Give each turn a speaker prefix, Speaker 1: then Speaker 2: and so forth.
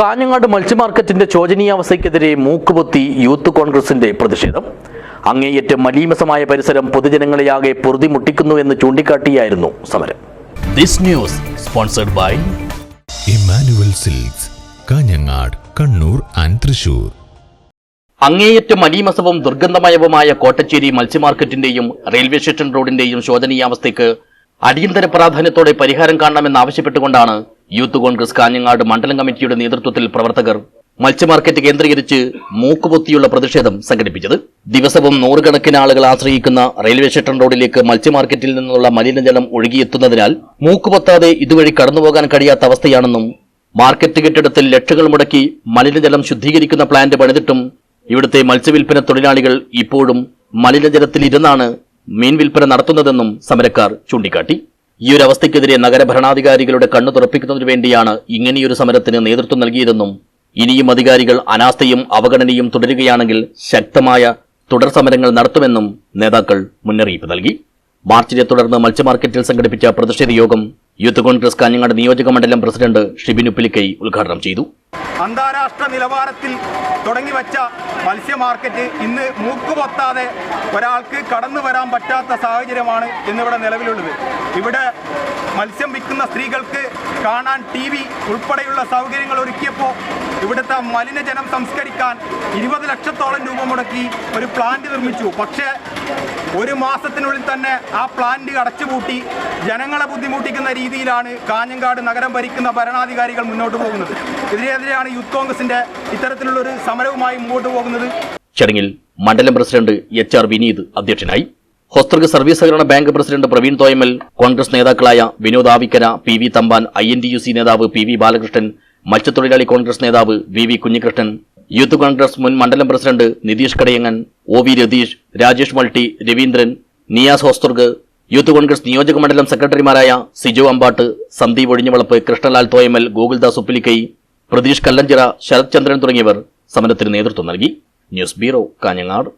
Speaker 1: Kanhangad മത്സ്യമാർക്കറ്റിന്റെ ശോചനീയാവസ്ഥയ്ക്കെതിരെ മൂക്കുപൊത്തി youth കോൺഗ്രസിന്റെ പ്രതിഷേധം. അങ്ങേയറ്റം മലീമസമായ പരിസരം പൊതുജനങ്ങളെയാകെ പൊറുതിമുട്ടിക്കുന്നു എന്ന് ചൂണ്ടിക്കാട്ടിയായിരുന്നു സമരം.
Speaker 2: This news sponsored by
Speaker 3: Emmanuel Silks, Kanhangad, Kannur and Thrissur.
Speaker 1: അങ്ങേയറ്റം മലീമസവും ദുർഗന്ധമയവുമായ കോട്ടച്ചേരി മത്സ്യമാർക്കറ്റിന്റെയും റെയിൽവേ സ്റ്റേഷൻ റോഡിന്റെയും ശോചനീയാവസ്ഥയ്ക്ക് അടിയന്തര പ്രാധാന്യത്തോടെ പരിഹാരം കാണണമെന്നാവശ്യപ്പെട്ടുകൊണ്ടാണ് യൂത്ത് കോൺഗ്രസ് കാഞ്ഞങ്ങാട് മണ്ഡലം കമ്മിറ്റിയുടെ നേതൃത്വത്തിൽ പ്രവർത്തകർ മത്സ്യമാർക്കറ്റ് കേന്ദ്രീകരിച്ച് മൂക്കുപൊത്തിയുള്ള പ്രതിഷേധം സംഘടിപ്പിച്ചത്. ദിവസവും നൂറുകണക്കിന് ആളുകൾ ആശ്രയിക്കുന്ന റെയിൽവേ സ്റ്റേഷൻ റോഡിലേക്ക് മത്സ്യമാർക്കറ്റിൽ നിന്നുള്ള മലിനജലം ഒഴുകിയെത്തുന്നതിനാൽ മൂക്കുപൊത്താതെ ഇതുവഴി കടന്നുപോകാൻ കഴിയാത്ത അവസ്ഥയാണെന്നും മാർക്കറ്റ് കെട്ടിടത്തിൽ ലക്ഷങ്ങൾ മുടക്കി മലിനജലം ശുദ്ധീകരിക്കുന്ന പ്ലാന്റ് പണിതിട്ടും ഇവിടുത്തെ മത്സ്യവില്പന തൊഴിലാളികൾ ഇപ്പോഴും മലിനജലത്തിലിരുന്നാണ് മീൻ വിൽപ്പന നടത്തുന്നതെന്നും സമരക്കാർ ചൂണ്ടിക്കാട്ടി. ഈ ഒരു അവസ്ഥയ്ക്കെതിരെ നഗരഭരണാധികാരികളുടെ കണ്ണു തുറപ്പിക്കുന്നതിനു വേണ്ടിയാണ് ഇങ്ങനെയൊരു സമരത്തിന് നേതൃത്വം നൽകിയതെന്നും ഇനിയും അധികാരികൾ അനാസ്ഥയും അവഗണനയും തുടരുകയാണെങ്കിൽ ശക്തമായ തുടർ സമരങ്ങൾ നടത്തുമെന്നും നേതാക്കൾ മുന്നറിയിപ്പ് നൽകി. മാർച്ചിനെ തുടർന്ന് മത്സ്യമാർക്കറ്റിൽ സംഘടിപ്പിച്ച പ്രതിഷേധ യോഗം യൂത്ത് കോൺഗ്രസ് കാഞ്ഞങ്ങാട് നിയോജക മണ്ഡലം പ്രസിഡന്റ് ഷിബിൻ ഉപ്പിലിക്കൈ ഉദ്ഘാടനം ചെയ്തു.
Speaker 4: അന്താരാഷ്ട്ര നിലവാരത്തിൽ തുടങ്ങിവെച്ച മത്സ്യ മാർക്കറ്റ് ഇന്ന് മൂക്കുപൊത്താതെ ഒരാൾക്ക് കടന്നു വരാൻ പറ്റാത്ത സാഹചര്യമാണ് ഇന്നിവിടെ നിലവിലുള്ളത്. ഇവിടെ മത്സ്യം വിൽക്കുന്ന സ്ത്രീകൾക്ക് കാണാൻ TV ഉൾപ്പെടെയുള്ള സൗകര്യങ്ങൾ ഒരുക്കിയപ്പോൾ ഇവിടുത്തെ മലിനജലം സംസ്കരിക്കാൻ 20 ലക്ഷത്തോളം രൂപ മുടക്കി ഒരു പ്ലാന്റ് നിർമ്മിച്ചു. പക്ഷേ ഒരു മാസത്തിനുള്ളിൽ തന്നെ ആ പ്ലാന്റ് അടച്ചുപൂട്ടി ജനങ്ങളെ ബുദ്ധിമുട്ടിക്കുന്ന രീതിയിലാണ് കാഞ്ഞങ്ങാട് നഗരം ഭരിക്കുന്ന ഭരണാധികാരികൾ മുന്നോട്ട് പോകുന്നത്. ഇതിനെതിരെയാണ് യൂത്ത് കോൺഗ്രസിന്റെ ഇത്തരത്തിലുള്ള ഒരു സമരവുമായി മുമ്പോട്ട് പോകുന്നത്.
Speaker 1: ചടങ്ങിൽ മണ്ഡലം പ്രസിഡന്റ് HR വിനീത് അധ്യക്ഷനായി. ഹോസ്തൃക സർവീസ് സഹകരണ ബാങ്ക് പ്രസിഡന്റ് പ്രവീൺ തോയമൽ, കോൺഗ്രസ് നേതാക്കളായ വിനോദ് ആവിക്കര, PV തമ്പാൻ, INTUC നേതാവ് PV ബാലകൃഷ്ണൻ, മത്സ്യത്തൊഴിലാളി കോൺഗ്രസ് നേതാവ് VV കുഞ്ഞികൃഷ്ണൻ, യൂത്ത് കോൺഗ്രസ് മുൻ മണ്ഡലം പ്രസിഡന്റ് നിതീഷ് കടയങ്ങൻ, OV രതീഷ്, രാജേഷ് മൾട്ടി, രവീന്ദ്രൻ, നിയാസ് ഹോസ്തൃക്, യൂത്ത് കോൺഗ്രസ് നിയോജക മണ്ഡലം സെക്രട്ടറിമാരായ സിജോ അമ്പാട്ട്, സന്ദീപ് ഒഴിഞ്ഞവളപ്പ്, കൃഷ്ണലാൽ തോയമൽ, ഗോകുൽദാസ് ഉപ്പിലിക്കൈ, പ്രതീഷ് കല്ലഞ്ചിറ, ശരത് ചന്ദ്രൻ തുടങ്ങിയവർ സമരത്തിന് നേതൃത്വം നൽകി. News bureau, Kanhangad.